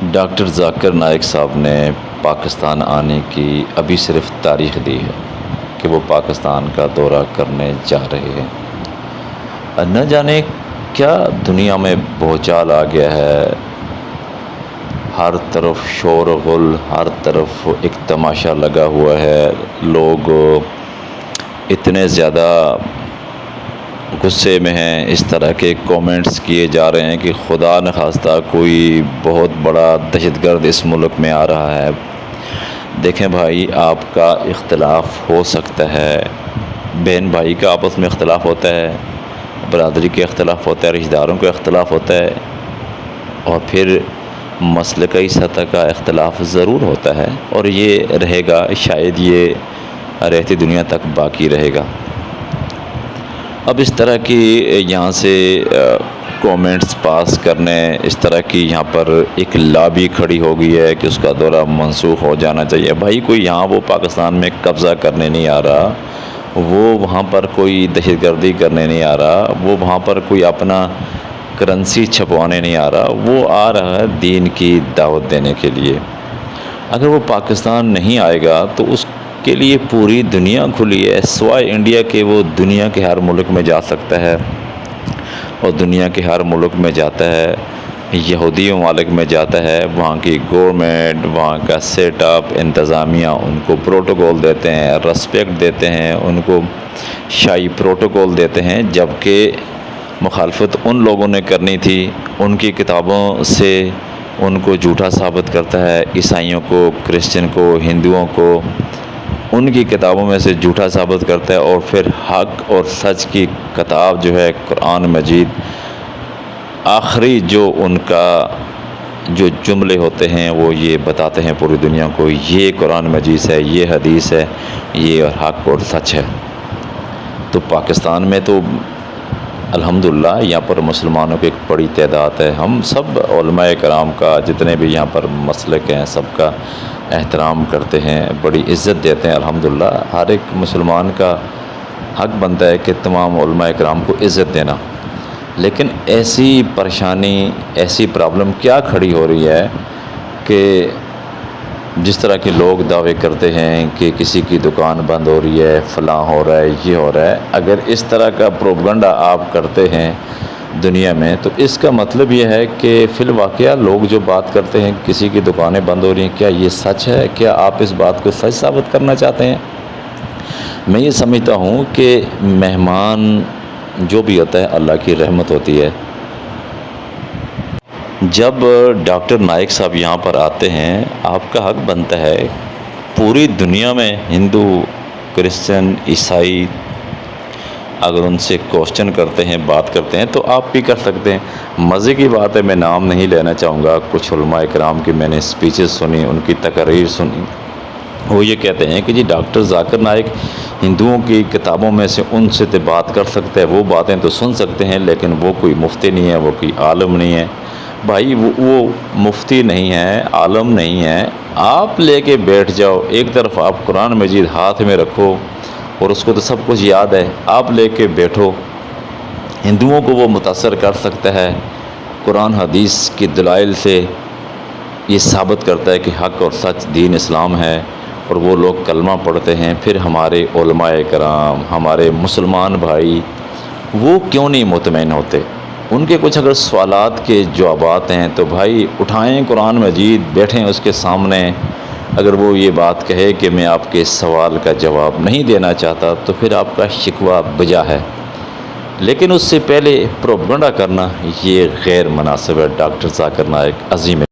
Doctor Zakir Naik صاحب نے پاکستان آنے کی ابھی صرف تاریخ دی ہے کہ وہ پاکستان کا دورہ کرنے جا رہے ہیں۔ نہ جانے کیا دنیا میں بھوچال آ گیا ہے، ہر طرف شور و غل، ہر طرف ایک تماشا لگا ہوا ہے، لوگ اتنے زیادہ غصے میں ہیں، اس طرح کے کومنٹس کیے جا رہے ہیں کہ خدا نخواستہ کوئی بہت بڑا دہشت گرد اس ملک میں آ رہا ہے۔ دیکھیں بھائی، آپ کا اختلاف ہو سکتا ہے، بہن بھائی کا آپس میں اختلاف ہوتا ہے، برادری کے اختلاف ہوتا ہے، رشتہ داروں کا اختلاف ہوتا ہے، اور پھر مسلکی سطح کا اختلاف ضرور ہوتا ہے، اور یہ رہے گا، شاید یہ رہتی دنیا تک باقی رہے گا۔ اب اس طرح کی یہاں سے کومنٹس پاس کرنے، اس طرح کی یہاں پر ایک لابی کھڑی ہو گئی ہے کہ اس کا دورہ منسوخ ہو جانا چاہیے۔ بھائی، کوئی یہاں وہ پاکستان میں قبضہ کرنے نہیں آ رہا، وہ وہاں پر کوئی دہشت گردی کرنے نہیں آ رہا، وہ وہاں پر کوئی اپنا کرنسی چھپوانے نہیں آ رہا، وہ آ رہا ہے دین کی دعوت دینے کے لیے۔ اگر وہ پاکستان نہیں آئے گا تو اس کے لیے پوری دنیا کھلی ہے، سوائے انڈیا کے وہ دنیا کے ہر ملک میں جا سکتا ہے، اور دنیا کے ہر ملک میں جاتا ہے، یہودی ممالک میں جاتا ہے، وہاں کی گورنمنٹ، وہاں کا سیٹ اپ، انتظامیہ ان کو پروٹوکول دیتے ہیں، رسپیکٹ دیتے ہیں، ان کو شاہی پروٹوکول دیتے ہیں، جبکہ مخالفت ان لوگوں نے کرنی تھی، ان کی کتابوں سے ان کو جھوٹا ثابت کرتا ہے، عیسائیوں کو، کرسچن کو، ہندوؤں کو ان کی کتابوں میں سے جھوٹا ثابت کرتا ہے، اور پھر حق اور سچ کی کتاب جو ہے قرآن مجید، آخری جو ان کا جو جملے ہوتے ہیں وہ یہ بتاتے ہیں پوری دنیا کو، یہ قرآن مجید ہے، یہ حدیث ہے، یہ حق اور سچ ہے۔ تو پاکستان میں تو الحمدللہ یہاں پر مسلمانوں کی ایک بڑی تعداد ہے، ہم سب علماء کرام کا، جتنے بھی یہاں پر مسلک ہیں، سب کا احترام کرتے ہیں، بڑی عزت دیتے ہیں۔ الحمدللہ ہر ایک مسلمان کا حق بنتا ہے کہ تمام علماء کرام کو عزت دینا، لیکن ایسی پریشانی، ایسی پرابلم کیا کھڑی ہو رہی ہے کہ جس طرح کے لوگ دعوے کرتے ہیں کہ کسی کی دکان بند ہو رہی ہے، فلاں ہو رہا ہے، یہ ہو رہا ہے، اگر اس طرح کا پروپیگنڈا آپ کرتے ہیں دنیا میں، تو اس کا مطلب یہ ہے کہ فی الواقعہ لوگ جو بات کرتے ہیں کسی کی دکانیں بند ہو رہی ہیں، کیا یہ سچ ہے؟ کیا آپ اس بات کو سچ ثابت کرنا چاہتے ہیں؟ میں یہ سمجھتا ہوں کہ مہمان جو بھی ہوتا ہے اللہ کی رحمت ہوتی ہے۔ جب ڈاکٹر نائک صاحب یہاں پر آتے ہیں، آپ کا حق بنتا ہے، پوری دنیا میں ہندو، کرسچن، عیسائی اگر ان سے کوسچن کرتے ہیں، بات کرتے ہیں، تو آپ بھی کر سکتے ہیں۔ مزے کی بات ہے، میں نام نہیں لینا چاہوں گا، کچھ علماء کرام کی میں نے سپیچز سنی، ان کی تقاریر سنی، وہ یہ کہتے ہیں کہ جی ڈاکٹر ذاکر نائک ہندوؤں کی کتابوں میں سے ان سے بات کر سکتا ہے، وہ باتیں تو سن سکتے ہیں، لیکن وہ کوئی مفتی نہیں ہے، وہ کوئی عالم نہیں ہے۔ بھائی، وہ مفتی نہیں ہے، عالم نہیں ہے، آپ لے کے بیٹھ جاؤ، ایک طرف آپ قرآن مجید ہاتھ میں رکھو، اور اس کو تو سب کچھ یاد ہے، آپ لے کے بیٹھو۔ ہندوؤں کو وہ متاثر کر سکتا ہے، قرآن حدیث کی دلائل سے یہ ثابت کرتا ہے کہ حق اور سچ دین اسلام ہے، اور وہ لوگ کلمہ پڑھتے ہیں۔ پھر ہمارے علماء کرام، ہمارے مسلمان بھائی، وہ کیوں نہیں مطمئن ہوتے؟ ان کے کچھ اگر سوالات کے جوابات ہیں تو بھائی اٹھائیں قرآن مجید، بیٹھیں اس کے سامنے۔ اگر وہ یہ بات کہے کہ میں آپ کے سوال کا جواب نہیں دینا چاہتا، تو پھر آپ کا شکوہ بجا ہے، لیکن اس سے پہلے پروپیگنڈا کرنا یہ غیر مناسب ہے۔ ڈاکٹر ذاکر نائک عظیم